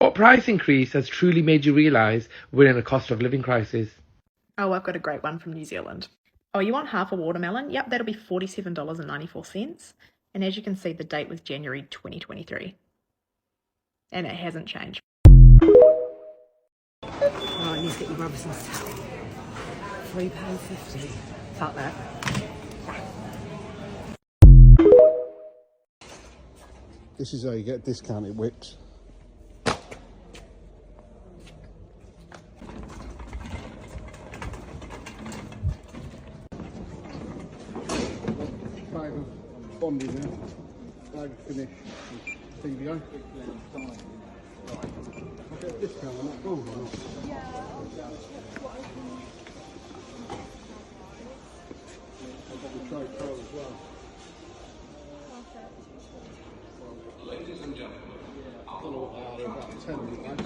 What price increase has truly made you realise we're in a cost of living crisis? Oh, I've got a great one from New Zealand. Oh, you want half a watermelon? Yep, that'll be $47.94. And as you can see, the date was January 2023. And it hasn't changed. Right, you need to get your brother some towel. £3.50. Fuck that. This is how you get discounted whips. Bag of Bondi there. Bag of Finish. TVO. I'll get a discount on that gold or not? I've got the Trade Pro as well. Ladies and gentlemen, I don't know what they are, about 10 aren't they?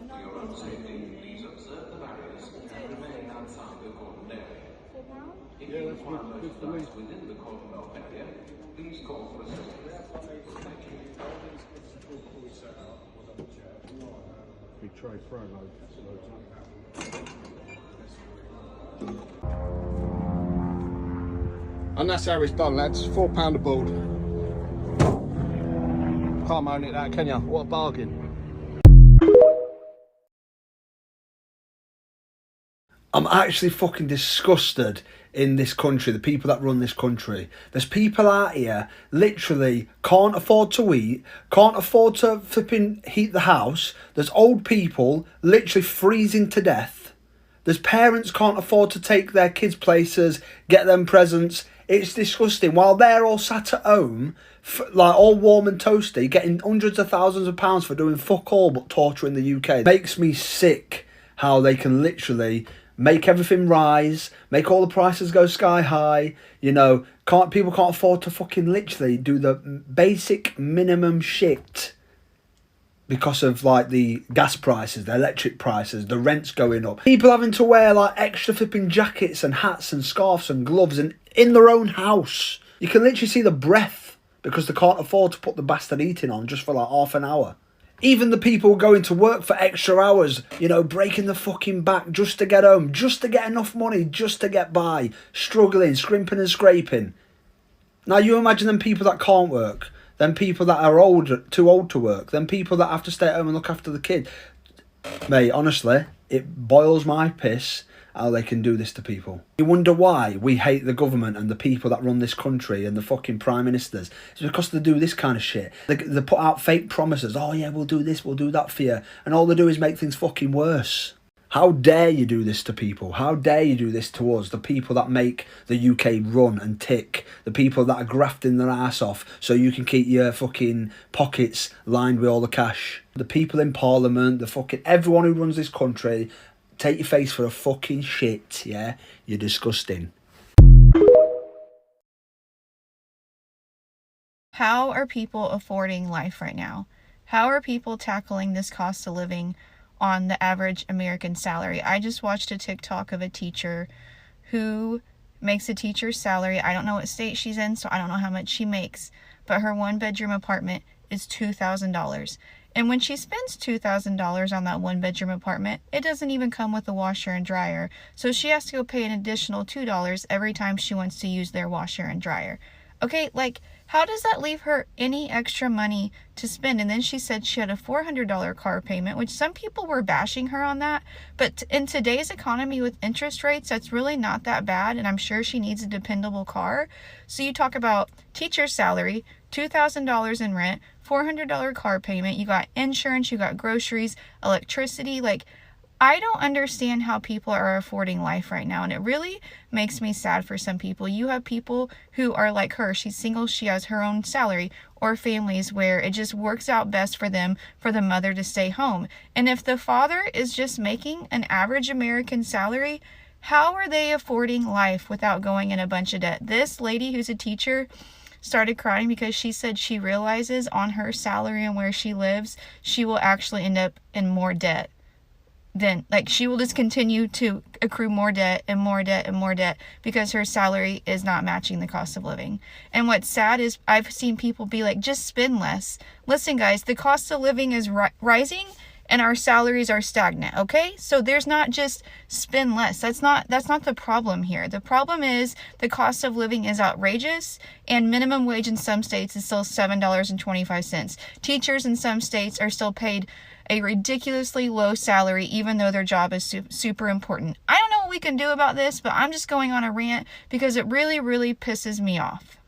for your own safety, please observe the barriers and remain outside the cordon area. If you require merchandise within the cordon area, please call for assistance. Thank you. Big Trade Pro load. And that's how it's done, lads. £4 a board. Can't moan it that, can you? What a bargain. I'm actually fucking disgusted in this country, the people that run this country. There's people out here literally can't afford to eat, can't afford to flipping heat the house. There's old people literally freezing to death. There's parents can't afford to take their kids places, get them presents. It's disgusting. While they're all sat at home, like all warm and toasty, getting hundreds of thousands of pounds for doing fuck all but torturing the UK. It makes me sick how they can literally make everything rise, make all the prices go sky high. You know, people can't afford to fucking literally do the basic minimum shit because of like the gas prices, the electric prices, the rents going up. People having to wear like extra flipping jackets and hats and scarves and gloves and in their own house. You can literally see the breath because they can't afford to put the bastard heating on just for like half an hour. Even the people going to work for extra hours, you know, breaking the fucking back just to get home, just to get enough money, just to get by, struggling, scrimping and scraping. Now you imagine them people that can't work, them people that are too old to work, them people that have to stay at home and look after the kid. Mate, honestly, it boils my piss how they can do this to people. You wonder why we hate the government and the people that run this country and the fucking prime ministers. It's because they do this kind of shit. They put out fake promises. Oh yeah, we'll do this, we'll do that for you. And all they do is make things fucking worse. How dare you do this to people? How dare you do this to us? The people that make the UK run and tick. The people that are grafting their ass off so you can keep your fucking pockets lined with all the cash. The people in Parliament, everyone who runs this country. Take your face for a fucking shit, yeah? You're disgusting. How are people affording life right now? How are people tackling this cost of living on the average American salary? I just watched a TikTok of a teacher who makes a teacher's salary. I don't know what state she's in, so I don't know how much she makes, but her one-bedroom apartment is $2,000. And when she spends $2,000 on that one-bedroom apartment, it doesn't even come with a washer and dryer. So she has to go pay an additional $2 every time she wants to use their washer and dryer. Okay, like, how does that leave her any extra money to spend? And then she said she had a $400 car payment, which some people were bashing her on that. But in today's economy with interest rates, that's really not that bad. And I'm sure she needs a dependable car. So you talk about teacher's salary, $2,000 in rent, $400 car payment, you got insurance, you got groceries, electricity. Like, I don't understand how people are affording life right now, and it really makes me sad for some people. You have people who are like her. She's single, she has her own salary, or families where it just works out best for them for the mother to stay home. And if the father is just making an average American salary, how are they affording life without going in a bunch of debt? This lady who's a teacher started crying because she said she realizes on her salary and where she lives, she will actually end up in more debt then like she will just continue to accrue more debt and more debt and more debt because her salary is not matching the cost of living. And what's sad is I've seen people be like, just spend less. Listen guys, the cost of living is rising and our salaries are stagnant, okay? So there's not just spend less. That's not the problem here. The problem is the cost of living is outrageous, and minimum wage in some states is still $7.25. Teachers in some states are still paid a ridiculously low salary even though their job is super important. I don't know what we can do about this, but I'm just going on a rant because it really, really pisses me off.